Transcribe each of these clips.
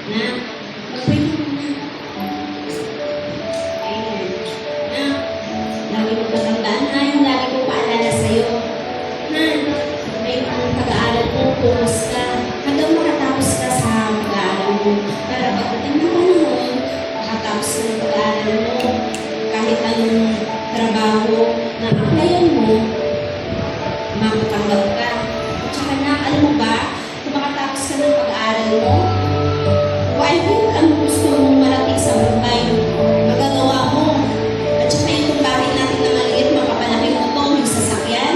Na, mag-pray ka muna. Ayan. Na, lagi mo tatandaan na yung lagi ko paalala sa'yo. Na, may pag-aaral mo, focus ka. Hanggang makatapos ka sa pag-aaral mo. Para pagdating na panahon, makatapos ka ng pag-aaral mo. Kahit anong trabaho na applyan mo, makatanggap ka. At saka na, alam mo ba, kung makatapos ka ng pag-aaral mo, while ang gusto mong malating sa buhay, magagawa mo. At saka yung kung bakit natin na maliit, mapapalaki mo ito, yung sasakyan,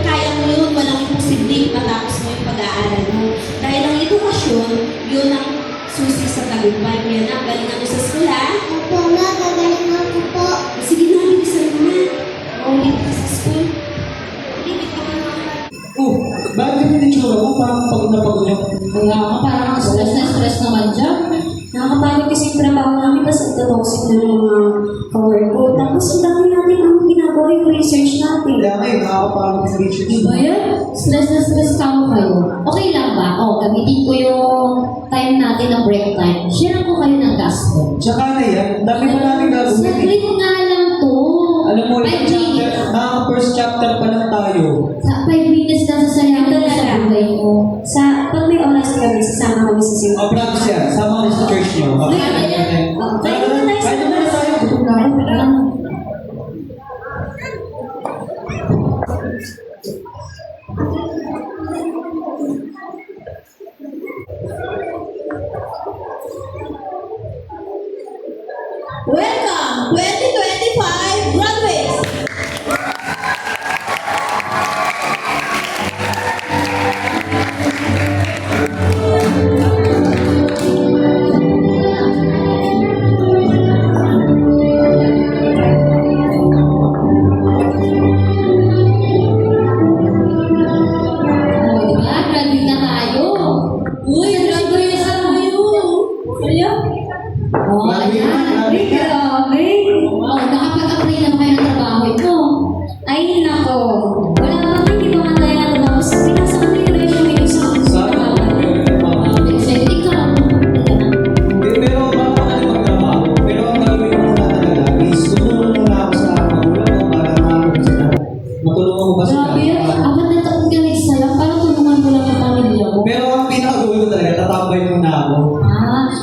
kaya mo yun, walang imposibleng matapos mo yung pag-aaral mo. Dahil ang edukasyon, yun ang susi sa tagumpay. Kaya na, galingan mo sa eskwela. Opo, ma, gagalingan ko po. Sige na, bilisan mo na. Ulit ka sa school. Ulit ka pa na. Oh, bakit yung itsura mo? Parang pagod na pagod yung... Kaya nga, parang stress na stress naman dyan. Nakakapagod kasi yung trabaho namin, tapos nagtatoxic na ng mga kawork ko. Tapos ang dami natin ang ginagawa yung research natin. Kaya ngayon, nakakapagod yung research Di ba yan? Stress na stress ka mo kayo. Okay lang ba? Gamitin ko yung time natin ng break time. Share ko kayo ng gasto. Tsaka na yan, dami pa namin gagawin. Saglit nga lang to. Alam mo, 5 minutes. first chapter pa lang tayo. Sa 5 minutes na sasayahan ko sa buhay ko. Pag may oras kami, sasama kami sa simbahan. Oh, promise yan. Sama ka sa church niyo. Kaya yan. Kaya naman tayo sa Kaya naman tayo. Gutom na ako. Welcome, 2025 graduates! Diba? Graduate na tayo. Uy, graduate na tayo. Kaya? Ayan. Grabe! Nakapag-apply na ba kayo ng trabaho ito? Ay, nako. Wala pa hindi pa nga tayo natapos. Pinasa kami yung resume ko sa Sana. Excited ka. Pero bago ka na magtrabaho, pero ang gagawin mo muna talaga is tumulong muna ako sa aking magulang mo para makakapag sila. Matulungan mo ba sila? Grabe, apat na taon ka nagsaya. Parang tulungan ko lang ang pamilya mo. Pero ang pinakagawin ko talaga, tatambay muna ako.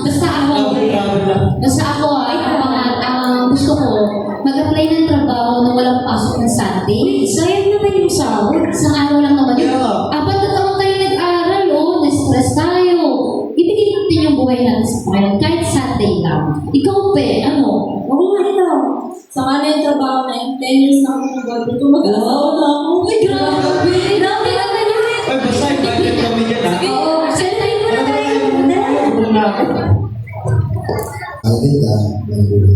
Basta ako. Travel lang. Basta ako ang gusto ko, mag-apply ng trabaho na walang pasok ng Sunday. Sayang na kayo sa sahod. Isang araw lang naman yun. Kaya nga. Apat na taon tayo nag-aral, na-stress tayo. Ibigay natin yung buhay natin sa Panginoon, kahit Sunday lang. Ikaw, ano? Oo nga, ikaw. Saka na yung trabaho na yung 10 years na ako nag-graduate. Kung mag-asawa na ako. Uy, grabe! Grabe na ganyan! Ay, basta invited kami dyan ha. Oo, sentay mo na tayo. Muna ako. Ang ganda ng gulo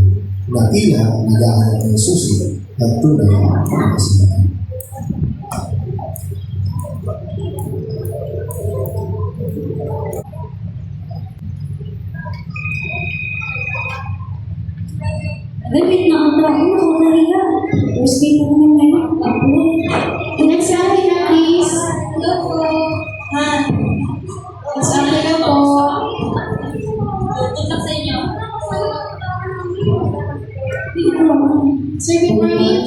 na tila naghahanap ng susi at tunay na kasinatan. Repeat na ang trabaho. Ako talaga. First day pa naman ngayon. Ako. Next applicant, please. Hello po. Ha? Sabi ka po. Tutok sa inyo. Sir, good morning.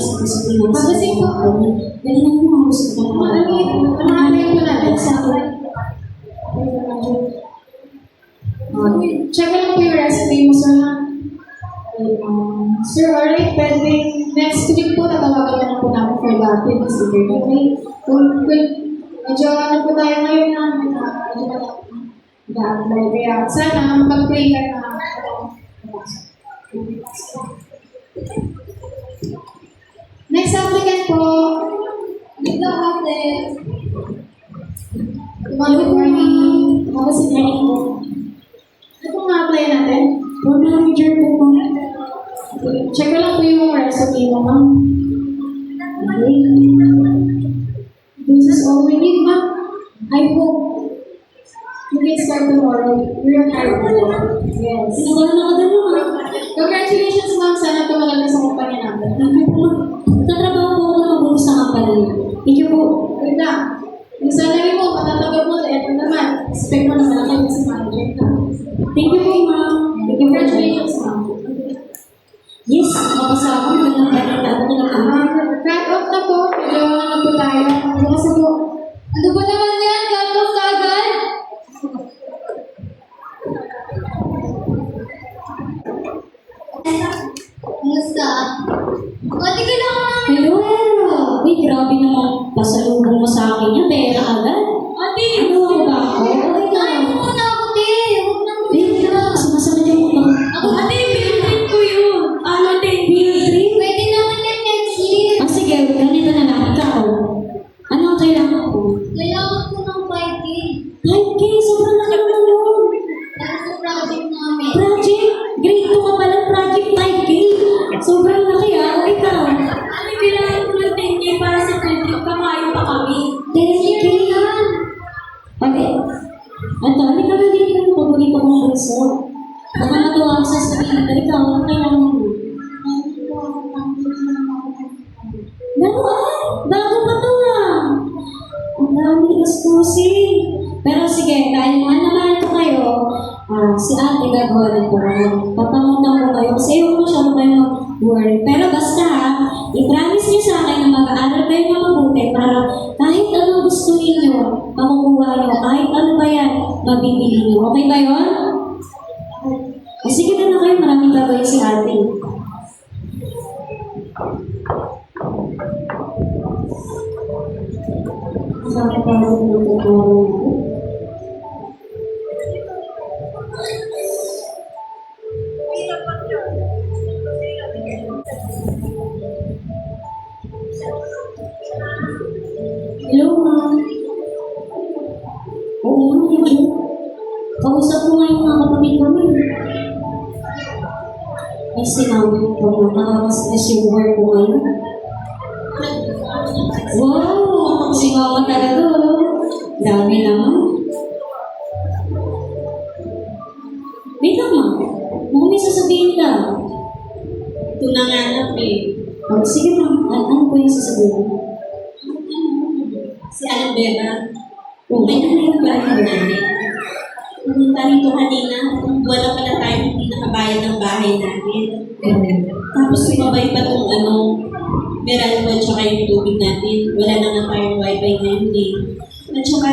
Magasing po. Dali lang mo mga gusto ko. Ano po natin sa check ko lang po yung resume mo, sir, ha? Sir, alright, pwede. Next week po, tatawagan na lang po namin for the previous interview. Okay? Medyo ano po tayo ngayon na medyo mag-apply. Kaya sana mag-pray ka na. Next applicant po. Hello, ate. Good morning. Ako si Jenny po. Ano pong na-apply natin? Board manager po po. Check ko lang po yung resume mo, ma'am. Okay. This is all we need, ma'am. I hope you can start tomorrow. We're hired po. Yes. Sinagalan ako dun mo. Congratulations, ma'am. Sana tumagal na sa kumpanya natin. Thank you po. Tatrabaho po ako na mabuti sa kampanya. Thank you po. Good na. Yung salary mo, matatanggap mo, ito naman. Expect mo na malaki sa manager ka. Thank you po, ma'am. Thank you, Congratulations, ma'am. Yes, makapasa ako. Naglalagay ako ng Wrap up na po. Medyo ano po tayo. Kasi po, ano ba naman yan? Cut off ka agad? Kumusta? Ate, kailangan namin. Hello! Uy, grabe naman. Pasalubong mo sa akin yan. Pera agad. Ate, Ano ako ba ako? Okay na. Ay, huwag na ako, te. Huwag na ako. Wait ka. Sumasagot yung ba? ate, field trip ko yun. Ano, ate? Field trip? Pwede naman yan next year. Ah, sige. Ganito na lang. Ikaw. Ano ang kailangan ko? Kailangan ko ng 5K. 5K. Sobrang laki naman yun. Para sa project namin. Project? Grade 2 ka pala. Project 5K. Sobrang laki ah. O ikaw. Ate, kailangan ko ng 10K para sa field trip. Kamayo pa kami. 10K. Okay. Ito, hindi ka na din yung paborito kong resort. Baka matuwa ako sa sabihin. Pero ikaw, ano kailangan mo? Laruan! Bago pa to ah! Ang dami gastusin. Pero sige, dahil mahal na mahal ko kayo, si ate gagawa ng paraan. Papangutang ko kayo kasi ayaw ko masyado kayo mag-worry. Pero basta i-promise niyo sa akin na mag-aaral kayo na mabuti para kahit anong gusto niyo, makukuha niyo, kahit ano ba yan, mabibili niyo. Okay ba yun? Sige na kayo, maraming gagawin si ate. Bakit pa ako tututuro? Hello, ma'am. Oo, ma'am, medyo. Kausap ko nga yung mga kapatid namin. Ay, sinabi ko na nakaka-stress yung work ko ngayon. Wow! Si mama talaga, oh. Dami naman. Wait lang, ma'am. Mukhang may sasabihin ka. Ito na nga na, eh. Oh, sige, ma'am. Ano po yung sasabihin? Si Alabella. Oh, May narinig ba ang namin? Pumunta rito kanina, wala pala tayo hindi nakabayad ng bahay natin. Tapos sumabay pa itong Meralco at saka yung tubig natin. Wala na nga tayong wifi ngayon eh. At saka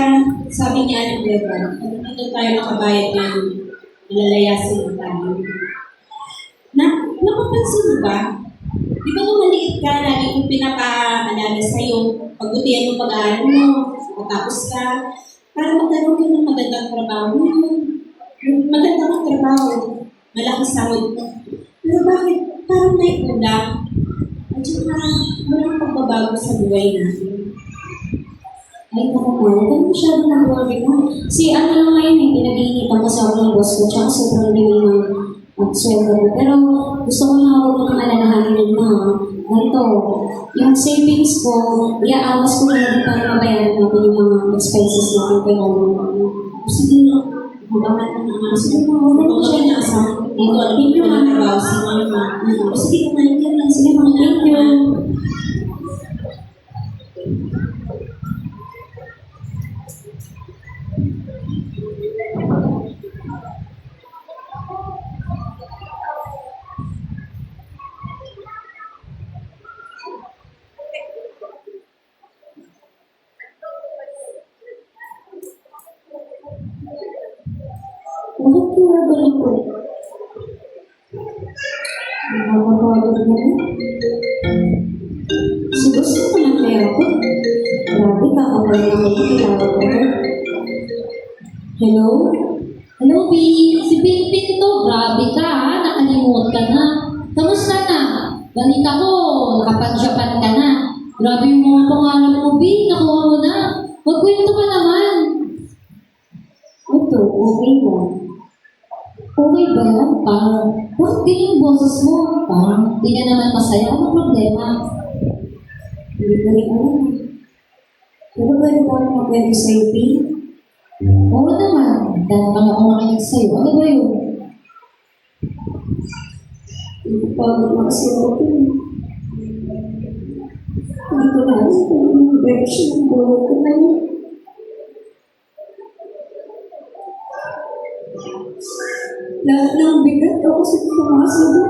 sabi ni Aling Beba, dito tayo nakabayad ngayon. Ilalayasin na tayo. Napapansin mo ba? Di ba nung maliit ka, lagi kong pinapaalala sa'yo, pagbutihan mo pag-aaral mo, matapos ka, para magkaroon ka ng magandang trabaho. Magandang trabaho, malaki sahod. Pero bakit parang may kulang? At saka walang pagbabago sa buhay natin. Ay, naku po. Huwag ka masyado mag-worry mo. Si ano lang ngayon eh, pinag-iinitan ko sa ng boss ko, tsaka sobrang dami ng sweldo ko. Pero gusto ko na huwag mo nang alalahanin ng mga ganito. Yung savings ko, iaawas ko na din para mabayaran natin yung mga expenses natin kailangan natin. Sige na, mabangat na nga. Sige mo, huwag ka Kung masyado kami naasahan ko dito, alam ko na trabaho sa mga mga. Sige, kumain ka lang. Sige mga thank you. Bakit kaya ganito? Nakakapagod na rin. Gusto ko na kaya ako. Grabe, kakapal na ako. Kilawag ko. Hello? Hello, B. Si Pinpin to. Grabe ka, ha? Nakalimot ka na. Kamusta na? Balita ko, nakapag-Japan ka na. Grabe yung mga pangarap mo, B. Nakuha mo na. Magkwento ka naman. Ito, okay na. Okay ba yan? Parang, bakit ganyan yung boses mo? Parang, di ka naman masaya. Ano problema? Hindi ko rin alam. Pero pwede ko ako mag-pwede sa UP? Oo naman. Dahil naman ako makinig sa'yo. Ano ba yun? Hindi pa ako makasi ako. Hindi ko na alam kung anong direction ng buhay ko na yun. Lahat ng bigat ako sa sumasagot.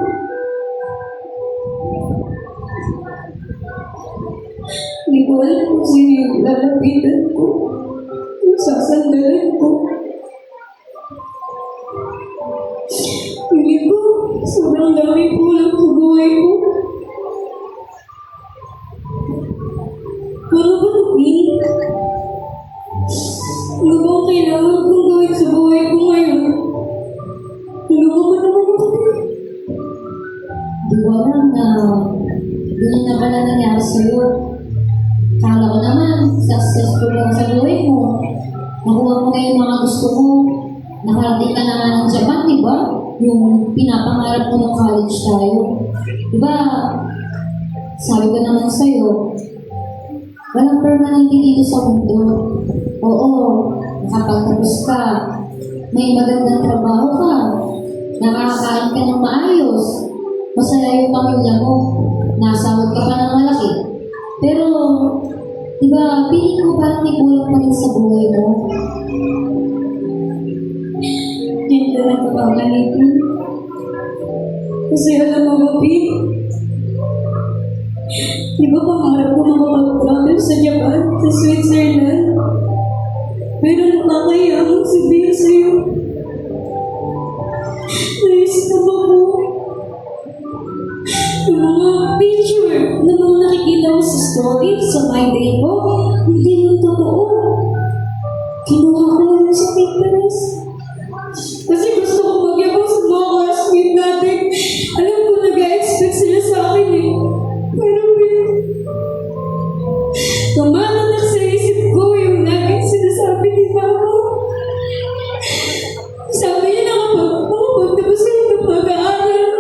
Hindi ko alam kung sino yung lalapitan ko. Yung sasandalan ko. Hindi ko, sobrang dami kulang sa buhay ko. Ano ba ito, Pin? Ano ba ang kailangan kong gawin sa buhay ko ngayon? Ano ba ba naman ako? Di ko alam na ganyan na pala nangyari sa'yo. Kala ko naman, successful lang sa buhay mo. Nakuha mo na yung mga gusto mo. Nakarating ka na nga ng Japan, di ba? Yung pinapangarap mo ng college tayo. Di ba, sabi ko naman sa'yo, walang permanente dito sa mundo. Oo, nakapagtapos ka, may magandang trabaho ka, nakakain ka ng maayos, masaya yung pamilya mo, nasahod ka pa ng malaki. Pero, di ba, piling ko parang may kulang pa rin sa buhay mo. Hindi na nagkakalitin. Kasi alam mo ba, Pin? Di ba pangarap ko makapag-travel sa Japan, sa Switzerland? Pero nakakaya akong sabihin sa'yo. Naisip ako. Yung mga picture na mga nakikita ko sa story, sa my day ko, hindi yung totoo. Kinuha ko lang sa Pinterest. Kasi gusto ko magyabang sa mga classmate natin. Alam ko nag-expect sila sa akin eh. Pero tumatatak sa isip ko yung laging sinasabi ni Mama. Sabi niya nakapagtapos ko ng pag-aaral.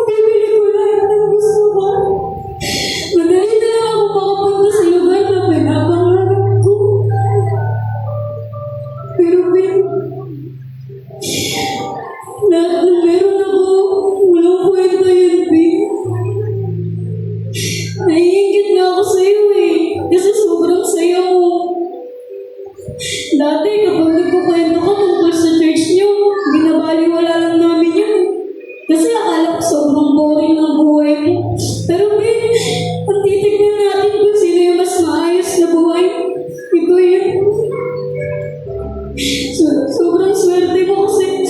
Bibili ko lahat ng gusto ko. Madali na lang ako makapunta sa lugar na pinapangarap ko. Pero lahat ng meron ako, walang kwenta yun, Pin. Naiingit na ako sa'yo eh, kasi sobrang saya mo. Dati kapag nagkukwento ka tungkol sa church niyo, binabaliwala lang namin yun. Kasi akala ko sobrang boring ng buhay mo. Pero Pin, ang titignan natin kung sino yung mas maayos na buhay. Ikaw yun. Sobrang swerte mo kasi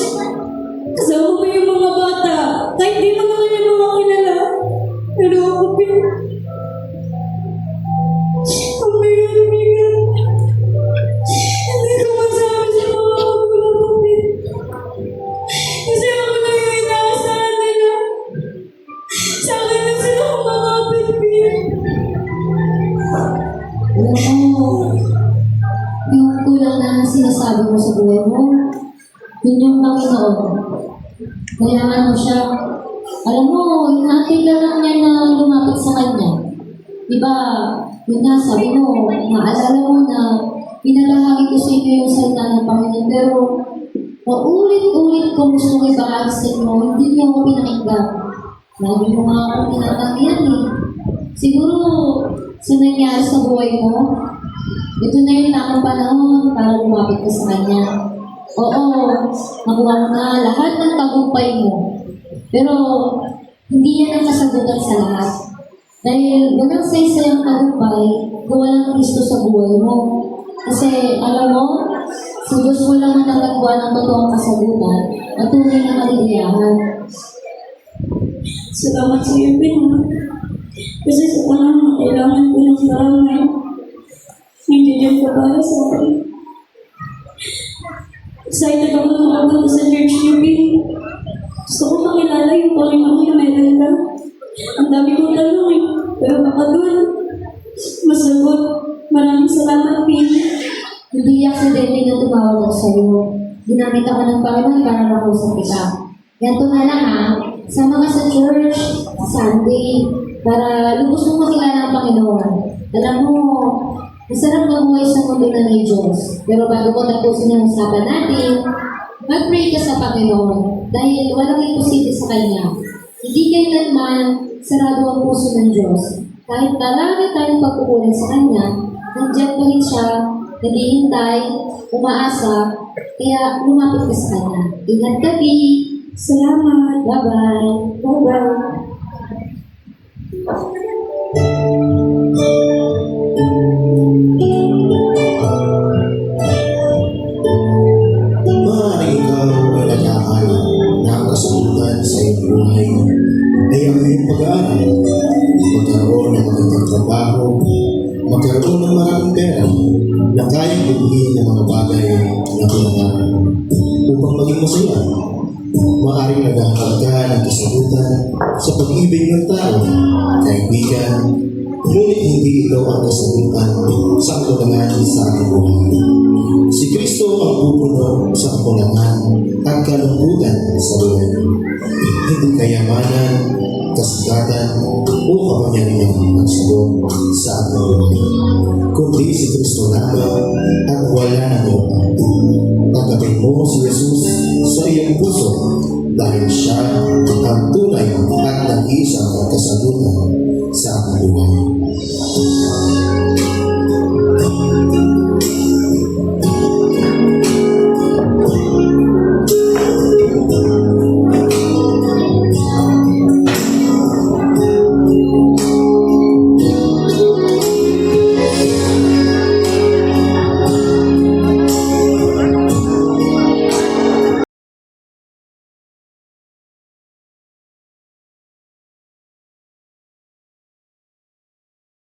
kasama mo yung mga bata. Kahit di mo naman yung mga kilala. Pero ako, Pin, ang bigat. Hindi ko masabi sa mga magulang ko, Pin. Kasi ako lang yung inaasahan nila. Sa akin na sila kumakapit, Pin. Alam mo, yung kulang na sinasabi mo sa buhay mo, yun yung Panginoon. Kailangan mo siya. Alam mo, hinatid ka lang niya na lumapit sa Kanya. Diba, yun nga, sabi mo, naalala mo na pinalahagi ko sa inyo yung salita ng Panginoon, pero paulit-ulit kung gusto ko ibahagi sa inyo, hindi niyo ako pinakinggan. Lagi mo nga ako pinakinggan eh. Siguro, sa nangyari sa buhay mo, ito na yung tamang panahon para lumapit ka sa Kanya. Oo, nakuha mo na lahat ng tagumpay mo. Pero, hindi yan ang kasagutan sa lahat. Dahil walang saysayang tagumpay kung walang Kristo sa buhay mo. Kasi, alam mo, sa Diyos mo lang ang natagpuan ng totoong kasagutan at tunay na kaligayahan. Salamat sa iyo, Pin. Kasi sa panahon kailangan ko ng maramay. Hindi din ka para sa akin. Excited ako na makapunta sa church niyo, Pin. Gusto ko makilala yung Panginoon na meron ka. Ang dami kong tanong eh. Pero baka doon, masagot. Maraming salamat, Pin. Hindi aksidente na tumawag ako sa'yo. Ginamit ako ng Panginoon para makausap kita. Ganito na lang ha, sama ka sa church, Sunday, para lubos mong makilala ang Panginoon. Alam mo, masarap na buhay sa mundo na may Diyos. Pero bago ko tapusin ang usapan natin, mag-pray ka sa Panginoon dahil walang imposible sa Kanya. Hindi kailanman sarado ang puso ng Diyos. Kahit marami tayong pagkukulang sa Kanya, nandiyan pa rin siya, naghihintay, umaasa, kaya lumapit ka sa Kanya. Ingat ka, P. Salamat. Bye-bye. Bye-bye. Maaaring ikaw ay naghahanap ng kasagutan sa iyong buhay ay ang iyong pag-aaral, magkaroon ng magandang trabaho, magkaroon ng maraming pera na kayang buuin ng mga bagay na kailangan upang maging masaya. Maaaring naghahanap ka ng kasagutan sa pag-ibig ng tao, kaibigan, ngunit hindi ito ang kasagutan sa kakulangan sa ating buhay. Si Kristo ang pupuno sa kakulangan at kalungkutan sa buhay. Hindi kayamanan, kasigatan, o kapangyarihan ang sagot sa ating buhay, kundi si Kristo lamang at wala nang iba. Tanggapin mo si Jesus sa iyong puso dahil siya ang tunay at nag-iisang kasagutan sa ating buhay.